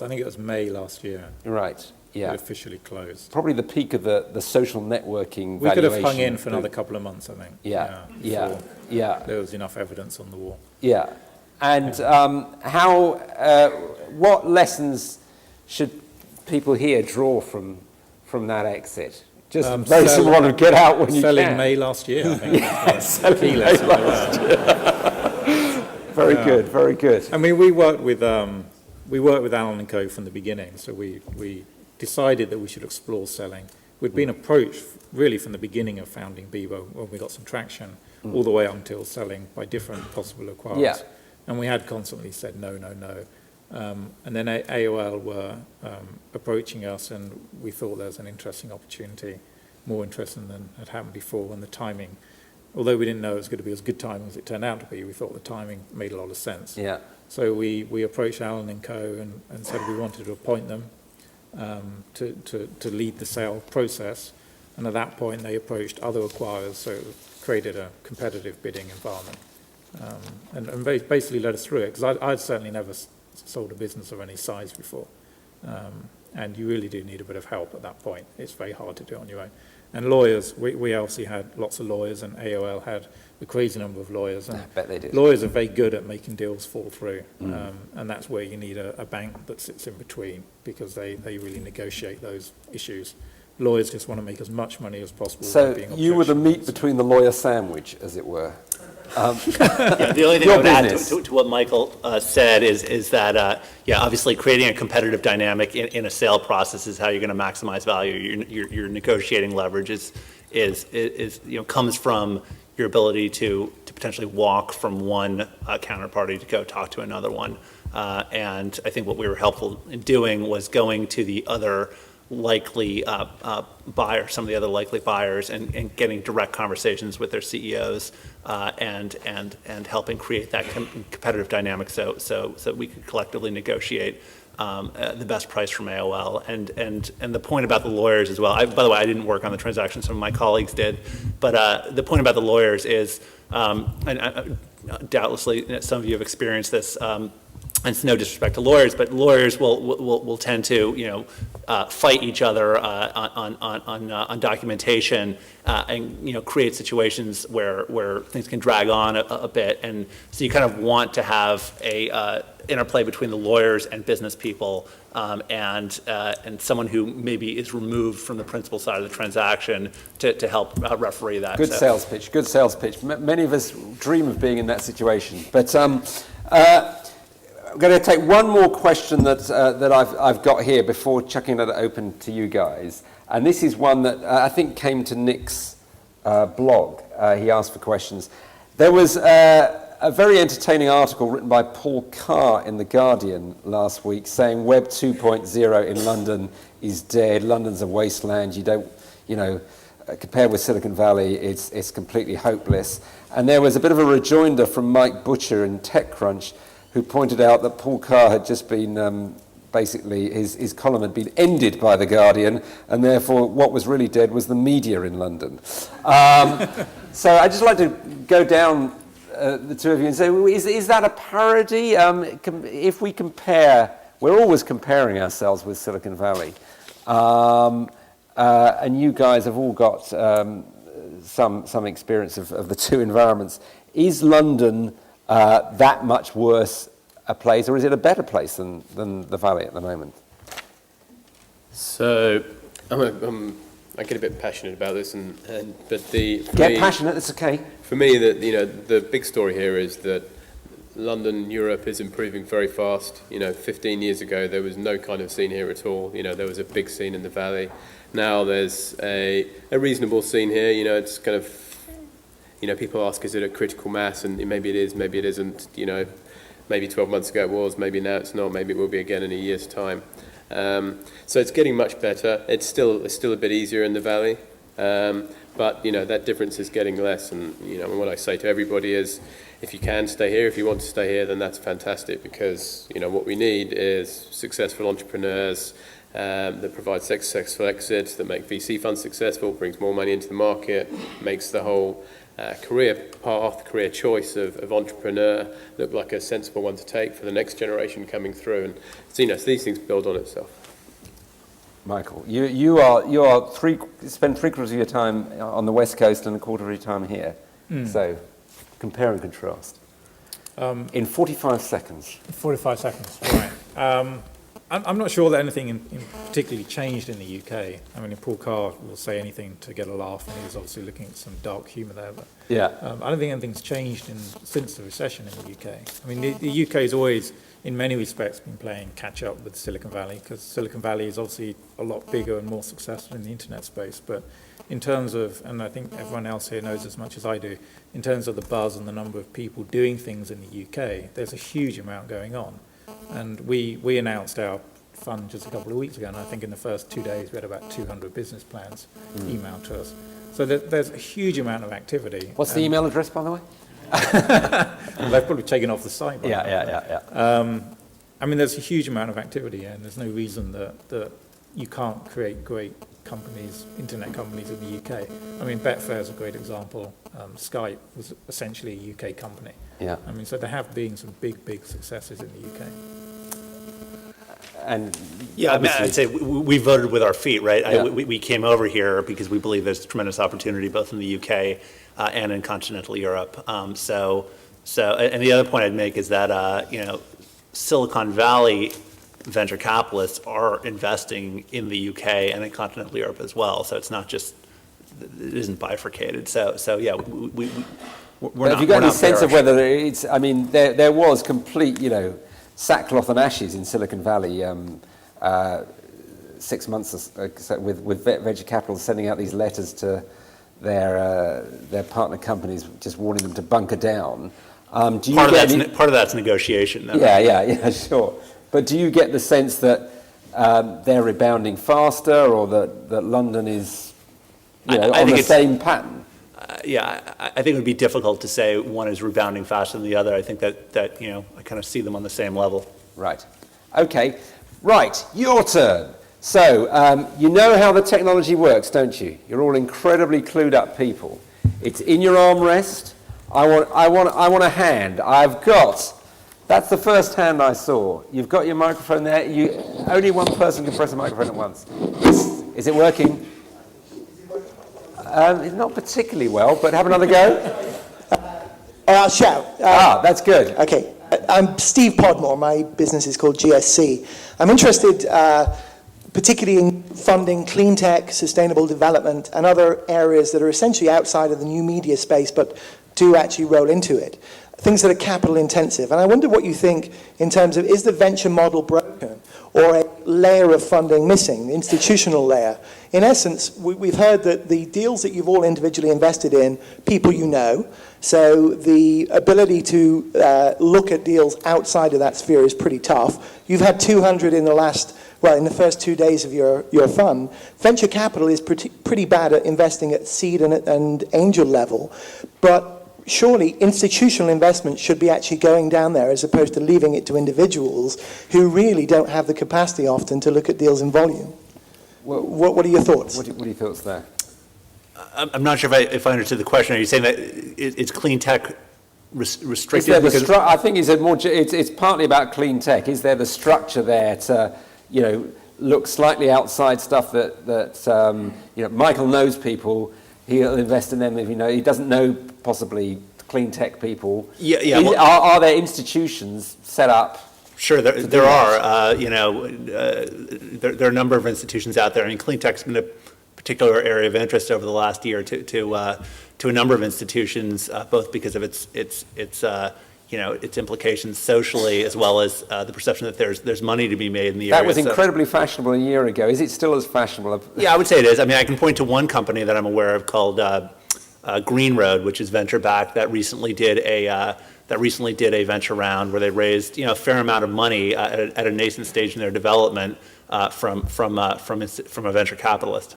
I think it was May last year. Right. Yeah. It officially closed. Probably the peak of the social networking We could have hung valuation in for another couple of months, I think. Yeah. Before there was enough evidence on the wall. Yeah. And what lessons should people here draw from that exit? Just very simple to get out when you can. Sell in May last year, I think. Sell in May last year. Very good, very good. I mean, we worked with Allen & Co. from the beginning, so we decided that we should explore selling. We'd been approached really from the beginning of founding Bebo when we got some traction, all the way up until selling by different possible acquirers. Yeah. And we had constantly said no. And then AOL were approaching us, and we thought there was an interesting opportunity, more interesting than had happened before, when the timing, although we didn't know it was going to be as good timing as it turned out to be, we thought the timing made a lot of sense. Yeah. So we approached Allen & Co. and said we wanted to appoint them to lead the sale process. And at that point, they approached other acquirers, so it created a competitive bidding environment. And basically led us through it, because I'd certainly never sold a business of any size before. And you really do need a bit of help at that point. It's very hard to do on your own. And lawyers, we obviously had lots of lawyers, and AOL had a crazy number of lawyers. And I bet they did. Lawyers are very good at making deals fall through, and that's where you need a bank that sits in between, because they really negotiate those issues. Lawyers just want to make as much money as possible. So you were the meat between the lawyer sandwich, as it were. The only thing I would add to what Michael said is that, obviously creating a competitive dynamic in a sale process is how you're going to maximize value. Your negotiating leverage is comes from your ability to potentially walk from one counterparty to go talk to another one. And I think what we were helpful in doing was going to the other likely buyer, some of the other likely buyers, and getting direct conversations with their CEOs, and helping create that competitive dynamic so we could collectively negotiate the best price from AOL. And the point about the lawyers as well, by the way, I didn't work on the transaction, some of my colleagues did, but the point about the lawyers is, and doubtlessly some of you have experienced this, and it's no disrespect to lawyers, but lawyers will tend to fight each other on documentation, and create situations where things can drag on a bit, and so you kind of want to have a interplay between the lawyers and business people, and someone who maybe is removed from the principal side of the transaction to help referee that. Good sales pitch. Good sales pitch. Many of us dream of being in that situation, but. I'm going to take one more question that I've got here before chucking it open to you guys. And this is one that I think came to Nick's blog. He asked for questions. There was a very entertaining article written by Paul Carr in The Guardian last week saying Web 2.0 in London is dead. London's a wasteland. You don't, compared with Silicon Valley, it's completely hopeless. And there was a bit of a rejoinder from Mike Butcher in TechCrunch, who pointed out that Paul Carr had just been, basically, his column had been ended by The Guardian, and therefore what was really dead was the media in London. So I'd just like to go down the two of you and say, is that a parody? If we compare, we're always comparing ourselves with Silicon Valley, and you guys have all got some experience of the two environments. Is London that much worse a place, or is it a better place than the Valley at the moment? So I get a bit passionate about this, Get passionate. It's okay. For me, the big story here is that London, Europe is improving very fast. 15 years ago there was no kind of scene here at all. There was a big scene in the Valley. Now there's a reasonable scene here. It's kind of. People ask, is it a critical mass? And maybe it is, maybe it isn't. Maybe 12 months ago it was, maybe now it's not, maybe it will be again in a year's time. So it's getting much better. It's still a bit easier in the Valley, but that difference is getting less. And what I say to everybody is, if you can stay here, if you want to stay here, then that's fantastic, because what we need is successful entrepreneurs that provide successful exits, that make VC funds successful, brings more money into the market, makes the whole career path, career choice of entrepreneur looked like a sensible one to take for the next generation coming through. And so, so these things build on itself. Michael, you spend 3/4 of your time on the West Coast and 1/4 of your time here. So compare and contrast. In 45 seconds. 45 seconds, right. I'm not sure that anything in particularly changed in the UK. I mean, Paul Carr will say anything to get a laugh, and he's obviously looking at some dark humour there. But Yeah. I don't think anything's changed since the recession in the UK. I mean, the UK has always, in many respects, been playing catch-up with Silicon Valley, because Silicon Valley is obviously a lot bigger and more successful in the internet space. But in terms of, and I think everyone else here knows as much as I do, in terms of the buzz and the number of people doing things in the UK, there's a huge amount going on. And we announced our fund just a couple of weeks ago, and I think in the first 2 days we had about 200 business plans emailed to us. So there's a huge amount of activity. What's the email address, by the way? They've probably taken off the site by now. Yeah. I mean, there's a huge amount of activity, and there's no reason that you can't create great companies, internet companies in the UK. I mean, Betfair is a great example. Skype was essentially a UK company. Yeah. I mean, so there have been some big successes in the UK. And Yeah, I mean, obviously- I'd say we voted with our feet, right? Yeah. We came over here because we believe there's tremendous opportunity both in the UK and in continental Europe. And the other point I'd make is that, Silicon Valley venture capitalists are investing in the UK and in continental Europe as well. So it's not just, it isn't bifurcated. So yeah, we're But not. have you got we're any not sense of bearish. whether it's, I mean, there was complete, sackcloth and ashes in Silicon Valley 6 months so with venture capital sending out these letters to their partner companies, just warning them to bunker down. Do you Part get of that's negotiation, though. Yeah, sure. But do you get the sense that they're rebounding faster, or that London is, I on think the it's- same pattern? I think it would be difficult to say one is rebounding faster than the other. I think that I kind of see them on the same level. Right. Okay. Right. Your turn. So you know how the technology works, don't you? You're all incredibly clued up people. It's in your armrest. I want a hand. I've got. That's the first hand I saw. You've got your microphone there. Only one person can press a microphone at once. Is it working? Not particularly well, but have another go. I'll shout. That's good. Okay. I'm Steve Podmore. My business is called GSC. I'm interested particularly in funding clean tech, sustainable development, and other areas that are essentially outside of the new media space, but do actually roll into it. Things that are capital intensive. And I wonder what you think in terms of, is the venture model broken, or a layer of funding missing, the institutional layer? In essence, we've heard that the deals that you've all individually invested in, people you know, so the ability to look at deals outside of that sphere is pretty tough. You've had 200 in the first 2 days of your fund. Venture capital is pretty bad at investing at seed and angel level, but surely institutional investment should be actually going down there as opposed to leaving it to individuals who really don't have the capacity often to look at deals in volume. What are your thoughts? What are your thoughts there? I'm not sure if I understood the question. Are you saying that it's clean tech restricted? I think it's partly about clean tech. Is there the structure there to, look slightly outside stuff that Michael knows people, he'll invest in them if he doesn't know possibly clean tech people. Yeah. Are there institutions set up? Sure, there are. There are a number of institutions out there. I mean, clean tech's been a particular area of interest over the last year to a number of institutions, both because of its implications socially, as well as the perception that there's money to be made in the area. That was incredibly fashionable a year ago. Is it still as fashionable? Yeah, I would say it is. I mean, I can point to one company that I'm aware of called Green Road, which is venture backed, that recently did a venture round where they raised a fair amount of money at a nascent stage in their development from a venture capitalist.